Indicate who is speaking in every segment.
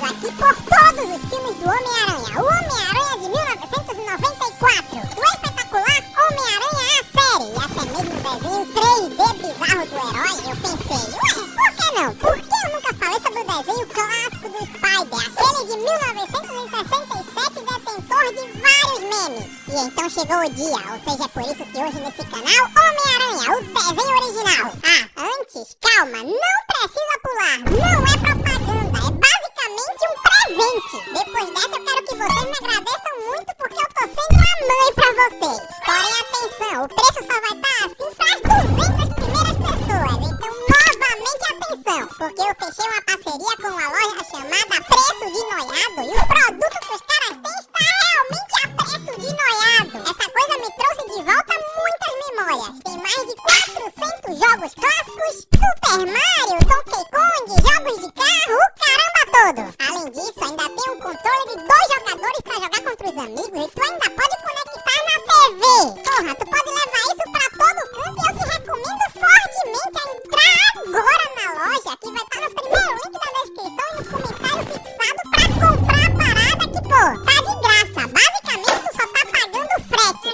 Speaker 1: aqui por todos os filmes do Homem-Aranha. O Homem-Aranha de 1994, o espetacular Homem-Aranha a série, e até mesmo o desenho 3D bizarro do herói. Eu pensei, ué, por que não? Por que eu nunca falei sobre o desenho clássico do Spider, aquele de 1967, detentor de vários memes? E então chegou o dia, ou seja, é por isso que hoje nesse canal, Homem-Aranha, o desenho original. Ah, antes, calma, não precisa pular, não é propaganda, é basicamente um presente. Depois dessa eu quero que vocês me agradeçam muito porque eu tô sendo uma mãe pra vocês. Porém, atenção, o preço só vai estar assim para as 200 primeiras pessoas. Então, novamente atenção, porque eu fechei uma parceria com uma loja chamada Preço de Noiado e o produto que os caras têm está realmente a preço de noiado. Essa coisa me trouxe de volta muitas memórias. Tem mais de 400 jogos clássicos, Super Mario, Donkey Kong, jogos de carro, o caramba todo. Além disso, ainda tem um controle de 2 jogadores pra jogar contra os amigos e tu ainda pode conectar na TV. Porra, tu pode levar isso pra todo canto e eu te recomendo fortemente a entrar agora na loja, que vai estar no primeiro link da descrição e no comentário fixado pra comprar a parada que, pô, tá de graça. Basicamente, tu só tá pagando frete.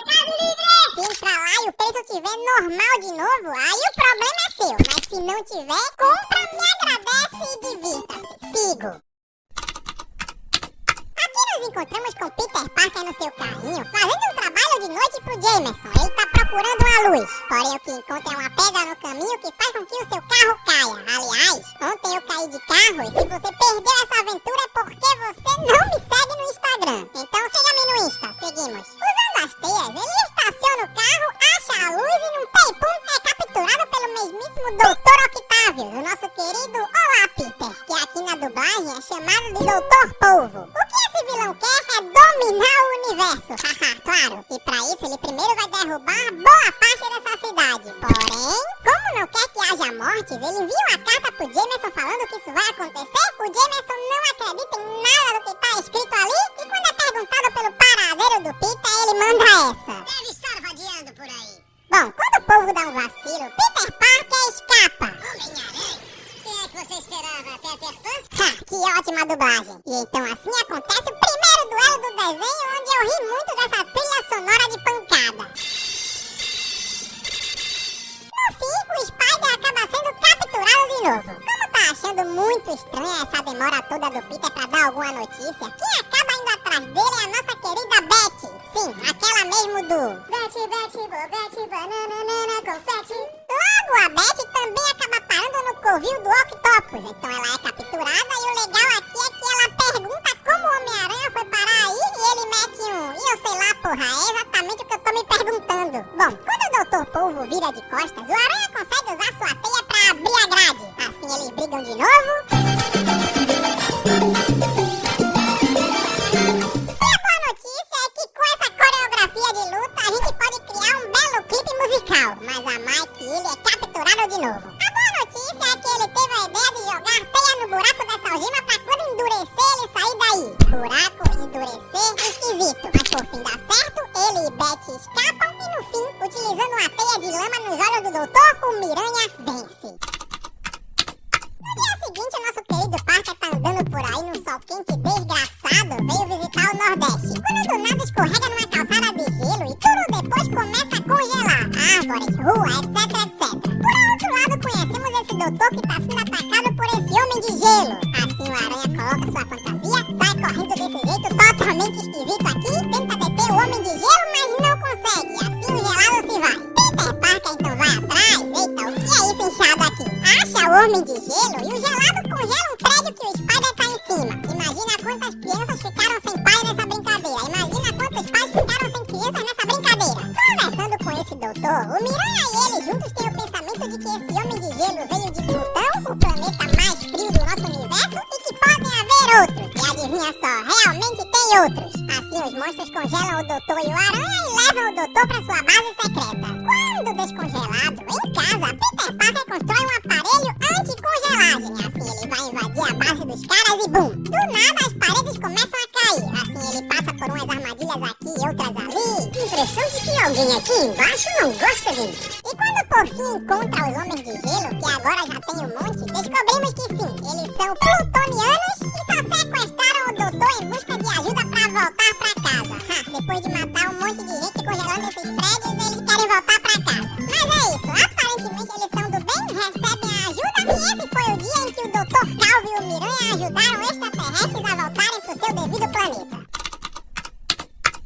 Speaker 1: Se entrar lá e o preço tiver normal de novo, aí o problema é seu. Mas se não tiver, compra, me agradece e divirta-se. Sigo. Aqui nos encontramos com Peter Parker no seu carrinho, fazendo um trabalho de noite pro Jameson. Ele tá procurando uma luz, porém o que encontra é uma pedra no caminho que faz com que o seu carro caia. Aliás, ontem eu caí de carro e se você perdeu essa aventura é porque você não me segue no Instagram. Então siga-me no Insta, seguimos. Usando as teias, ele estaciona o carro, acha a luz e num pei-pum é capturado pelo mesmíssimo Dr. Octavius, o nosso querido Olá Peter, que aqui na dublagem é chamado de Dr. Polvo. O que esse vilão quer é dominar o universo, haha, claro. E pra isso ele primeiro vai derrubar boa parte dessa cidade. Porém, como não quer que haja mortes, ele envia uma carta pro Jameson falando que isso vai acontecer. O Jameson não acredita em nada do que tá escrito ali e quando é perguntado pelo paradeiro do Peter, ele manda essa: deve estar vadiando por aí. Bom, quando o povo dá um vacilo, Peter Parker escapa. Homem-Aranha? Quem é que você esperava? Peter Pan? Ha, que ótima dublagem. E então assim acontece o primeiro duelo do desenho, onde eu ri muito dessa trilha sonora de pancada. No fim, o Spider acaba sendo capturado de novo. Como tá achando muito estranha essa demora toda do Peter pra dar alguma notícia, quem acaba indo atrás dele é a nossa querida Betty. Sim, aquela mesmo do Betty, Betty, Betty, banana, confete. Logo, a Betty também acaba parando no covil do Octopus. Então ela é capturada e o legal aqui é que ela pergunta como o Homem-Aranha foi parar aí e ele mete um: e eu sei lá, porra, é exatamente o que eu tô me perguntando. Bom, quando o Dr. Polvo vira de costas, o Aranha consegue usar sua teia pra abrir a grade. Assim eles brigam de novo. E a boa notícia é que com essa coreografia de luta a gente pode criar um belo clipe musical. Mas a Mike, ele é capturado de novo. A boa notícia é que ele teve a ideia de jogar teia no buraco dessa algema pra quando endurecer ele sair daí. Buraco, endurecer, esquisito. Mas por fim dá certo, ele e Betty escapam e no fim, utilizando uma teia de lama nos olhos do doutor, o Miranha vence. No dia seguinte, o nosso querido Parker tá andando por aí num sol quente desgraçado, veio visitar o Nordeste. Quando do nada escorrega numa calçada de gelo e tudo depois começa a congelar. Árvores, rua, etc. Por outro lado, conhecemos esse doutor que tá sendo atacado por esse homem de gelo. Assim o Aranha coloca sua fantasia, sai correndo desse jeito totalmente esquisito aqui, tenta deter o homem de gelo, mas não consegue. Assim o gelado se vai. Peter Parker então vai atrás. Eita, o que é isso inchado aqui? Acha o homem de gelo e o gelado congela um prédio que o Spider tá em cima. Imagina quantas crianças ficaram sem pai nessa brincadeira. Imagina quantos pais ficaram sem crianças nessa brincadeira. Conversando com esse doutor, o Miranha e ele juntos têm o pensamento de que esse homem de gelo veio de Plutão, o planeta mais frio do nosso universo, e que podem haver outros. E adivinha só, realmente tem outros. Assim os monstros congelam o doutor e o Aranha e levam o doutor pra sua base secreta. Quando descongelado, em casa, Peter Parker constrói um aparelho anti-congelagem. Assim ele vai invadir a base dos caras e bum! Do nada as paredes começam a cair. Assim ele passa por umas armadilhas aqui e outras ali. Impressão de que alguém aqui embaixo não gosta de mim. E quando por fim encontra os homens de gelo, que agora já tem um monte, descobrimos que sim, eles são plutonianos anos e só sequestraram o doutor em busca de ajuda pra voltar pra casa. Depois de matar um monte de gente congelando esses prédios, eles querem voltar pra casa. Mas é isso, aparentemente eles são do bem, recebem a ajuda e esse foi o dia em que o Dr. Calvo e o Miranha ajudaram extraterrestres a voltarem pro seu devido planeta.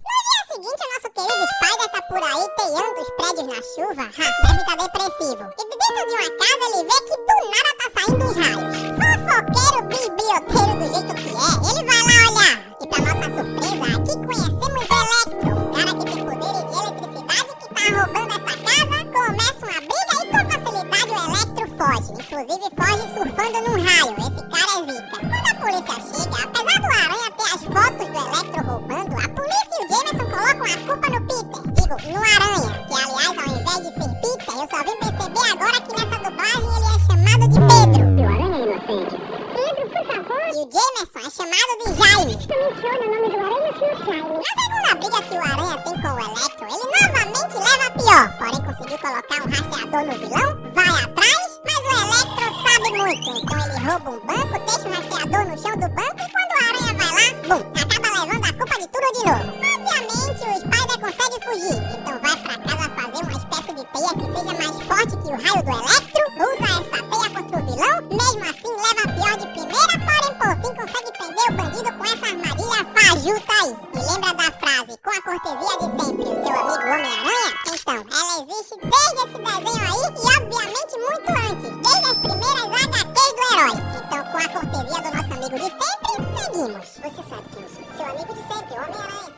Speaker 1: No dia seguinte, o nosso querido Spider tá por aí teando os prédios na chuva. Deve estar depressivo. E de dentro de uma casa ele vê que do nada tá saindo uns raios. Fofoqueiro, biblioteiro do jeito que é, ele vai lá olhar. E pra nossa surpresa, aqui conhecemos Electro, um cara que tem poderes de eletricidade que tá roubando essa casa, começa uma briga e com facilidade o Electro foge. Inclusive foge surfando num raio, esse cara é zica. Quando a polícia chega, apesar do Aranha ter as fotos do Electro roubando, a polícia e o Jameson colocam a culpa no Peter, digo, no Aranha, que aliás ao invés de ser Peter, eu só vim perceber agora que nessa dublagem ele é chamado de Pedro.
Speaker 2: O Aranha é inocente. Pedro, por favor.
Speaker 1: E o Jameson é chamado de Jaime.
Speaker 2: Tu menciona o nome do Aranha e o Jaime.
Speaker 1: Na segunda briga que o Aranha tem com o Electro, ele novamente leva a pior. Porém, conseguiu colocar um rastreador no vilão, vai atrás, mas o Electro sabe muito. Então ele rouba um banco, deixa o rastreador no chão do banco e quando o Aranha vai lá, bum, acaba levando a culpa de tudo de novo. Obviamente, o Spider consegue fugir. Então vai pra casa fazer uma espécie de teia que seja mais forte que o raio do Electro, usa essa teia contra o vilão, mesmo assim leva a pior de primeira, porém por fim consegue prender o bandido com essa armadilha fajuta aí. E lembra da frase, com a cortesia de sempre, o seu amigo Homem-Aranha? Então, ela existe desde esse desenho aí e obviamente muito antes, desde as primeiras HQs do herói. Então, com a cortesia do nosso amigo de sempre, seguimos. Você sabe quem eu sou, seu amigo de sempre, Homem-Aranha.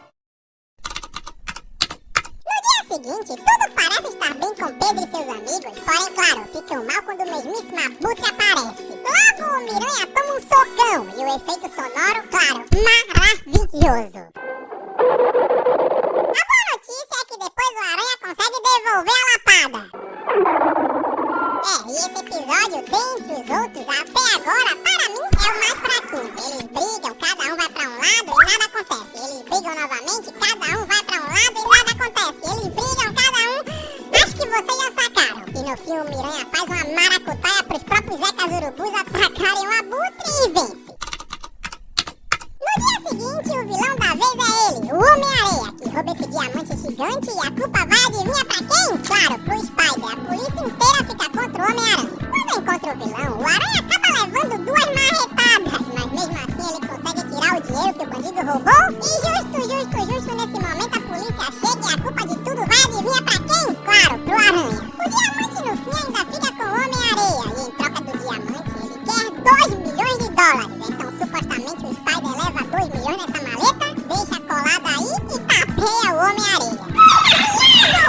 Speaker 1: No dia seguinte, tudo parece estar bem com Pedro e seus amigos, porém, claro, ficam mal quando o mesmíssimo Abutre aparece. Logo, o Miranha toma um socão e o efeito sonoro, claro, maravilhoso. A boa notícia é que depois o Aranha consegue devolver a lapada. E esse episódio, dentre os outros, até agora, para mim, é o mais fraquinho. Eles brigam, cada um vai pra um lado e nada acontece. Eles brigam novamente, cada um vai pra um lado e nada acontece. Eles brigam, cada um... Acho que vocês já sacaram. E no fim o Miranha faz uma maracutaia pros próprios Zecas Urubus atacarem o Abutre e vence. No dia seguinte, o vilão da vez é ele, o Homem-Areia, que rouba esse diamante gigante e a culpa vai adivinha pra quem? Claro, pro Spider. A polícia inteira fica contra o Homem-Aranha. Quando encontra o vilão, o Aranha acaba levando 2 marretadas, mas mesmo assim ele consegue tirar o dinheiro que o bandido roubou. E justo nesse momento a polícia chega e a culpa de tudo vai adivinha pra quem? Claro, pro Aranha. O diamante no fim ainda fica com o Homem-Areia e em troca do diamante ele quer 2 milhões de dólares. Então supostamente o Spider leva 2 milhões nessa maleta, deixa colada aí e tapeia o Homem-Areia.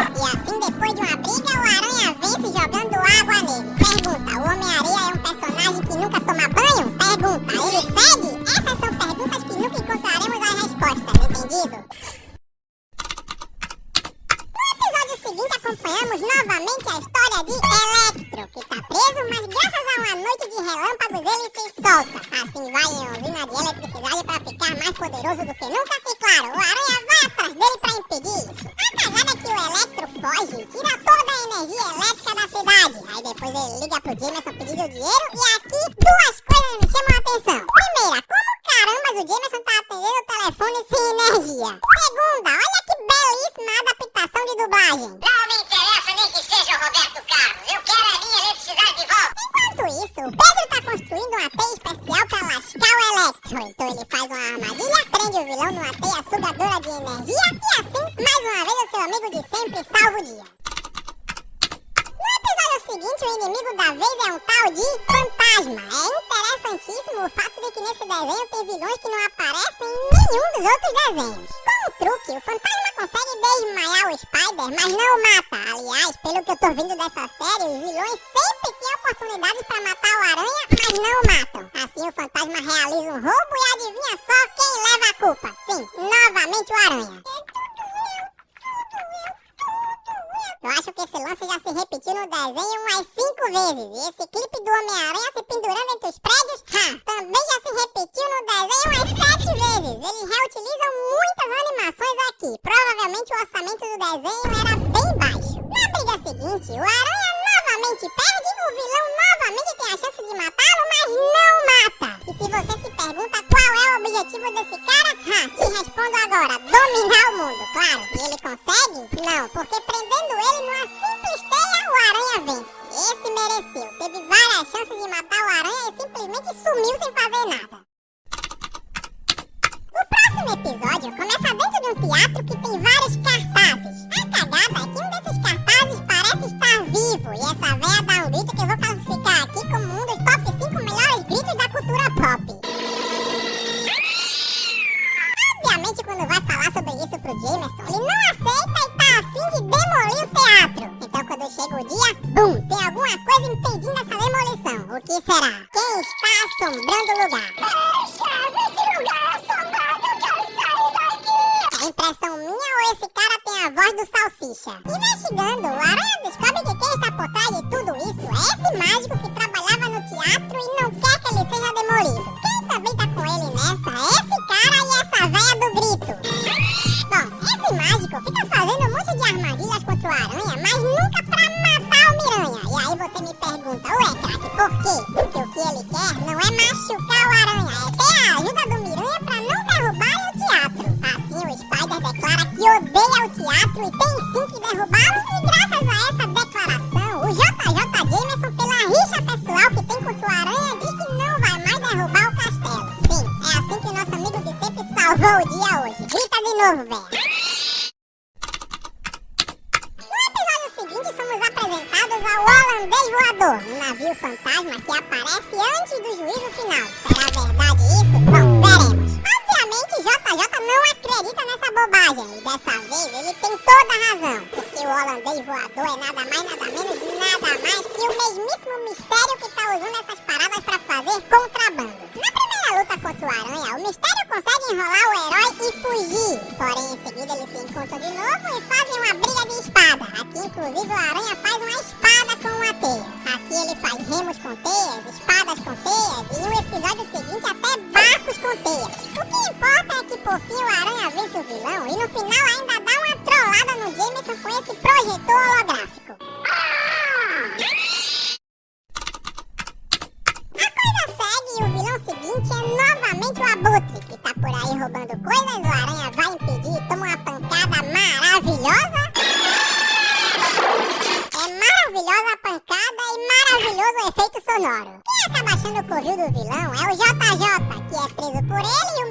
Speaker 1: E assim depois de uma briga o Aranha vence jogando água nele. Pergunta, o Homem-Areia é um personagem que nunca toma banho? Pergunta, ele fede? Essas são perguntas que nunca encontraremos as respostas, entendido? No episódio seguinte acompanhamos novamente a história de Electro, que tá preso, mas graças a uma noite de relâmpagos ele se solta. Assim vai em usina de eletricidade pra ficar mais poderoso do que nunca e claro, o Aranha vai atrás dele pra impedir isso. A cagada é que o Electro foge e tira toda a energia elétrica da cidade. Aí depois ele liga pro Jameson pedindo dinheiro e aqui 2 coisas me chamam a atenção. Primeira, como carambas o Jameson tá atendendo o telefone sem energia? Segunda, olha que belíssima adaptação de dublagem.
Speaker 2: Não me interessa nem que seja o Roberto Carlos. Eu quero a minha eletricidade de volta.
Speaker 1: Enquanto isso, o Pedro tá construindo uma teia especial pra lascar o Electro. Então ele faz uma armadilha, prende o vilão numa teia sugadora de energia e assim, mais uma vez, o seu amigo de sempre salva o dia. No episódio seguinte, o inimigo da vez é um tal de Fantasma. É interessantíssimo o fato de que nesse desenho tem vilões que não aparecem em nenhum dos outros desenhos. Com um truque, o Fantasma consegue desmaiar o Spider, mas não o mata. Aliás, pelo que eu tô vendo dessa série, os vilões sempre têm oportunidades pra matar o Aranha, mas não o matam. Assim o Fantasma realiza um roubo e adivinha só quem leva a culpa? Sim, novamente o Aranha. Eu acho que esse lance já se repetiu no desenho umas 5 vezes. E esse clipe do Homem-Aranha se pendurando entre os prédios, também já se repetiu no desenho umas 7 vezes. Eles reutilizam muitas animações aqui. Provavelmente o orçamento do desenho era bem baixo. Na briga seguinte, o Aranha novamente perde, o vilão novamente tem a chance de matá-lo, mas não mata. E se você se objetivo desse cara? Te respondo agora, dominar o mundo, claro. E ele consegue? Não, porque prendendo ele numa simples teia, o aranha vence. Esse mereceu, teve várias chances de matar o aranha e simplesmente sumiu sem fazer nada. O próximo episódio começa dentro de um teatro que tem vários cartazes. A cagada é que um desses cartazes parece estar vivo. E essa véia dá um grito que eu vou classificar aqui como um dos top 5 melhores gritos da cultura pop. Obviamente, quando vai falar sobre isso pro Jameson, ele não aceita e tá a fim de demolir o teatro. Então, quando chega o dia, bum, tem alguma coisa impedindo essa demolição. O que será? Quem está assombrando o lugar? Esse lugar assombrado, eu quero sair daqui! É impressão minha ou esse cara tem a voz do Salsicha? Investigando, o aranha descobre que quem está por trás de tudo isso é esse mágico que trabalhava no teatro e não quer que ele seja demolido. Quem também tá com ele nessa é esse cara e essa véia do grito. Bom, esse mágico fica fazendo um monte de armadilhas contra o aranha, mas nunca pra matar o Miranha. E aí você me pergunta, ué, craque, por quê? Porque o que ele quer não é machucar o aranha, é ter a ajuda do Miranha pra não derrubar o teatro. Assim, o Spider declara que odeia o teatro e tem sim que derrubá-lo, e graças a essa declaração, o JJ Jameson, pela rixa pessoal que tem contra o aranha, diz que não vai mais derrubar o castelo. Sim, é assim que o nosso amigo que sempre salvou o dia hoje. Grita de novo, velho. No episódio seguinte, somos apresentados ao holandês voador, um navio fantasma que aparece antes do juízo final. Será verdade isso? Bom, veremos. Obviamente, JJ não acredita nessa bobagem, e dessa vez ele tem toda a razão, porque o holandês voador é nada mais, nada menos, nada mais que o mesmíssimo mistério que tá usando essas paradas pra fazer contrabando. Na primeira luta contra o aranha, o mistério consegue enrolar o herói e fugir, porém em seguida eles se encontram de novo e fazem uma briga de espada. Aqui inclusive o aranha faz uma espada com uma teia. Aqui ele faz remos com teias, espadas com teias e no episódio seguinte até barcos com teias. O que importa é que por fim o aranha vence o vilão e no final ainda dá uma trollada no Jameson com esse projetor holográfico. A coisa segue e o vilão seguinte é novamente o Abutre, que tá por aí roubando coisas, o aranha vai impedir e toma uma pancada maravilhosa. É maravilhosa a pancada e maravilhoso o efeito sonoro. Quem acaba achando o covil do vilão é o JJ, que é preso por ele, e o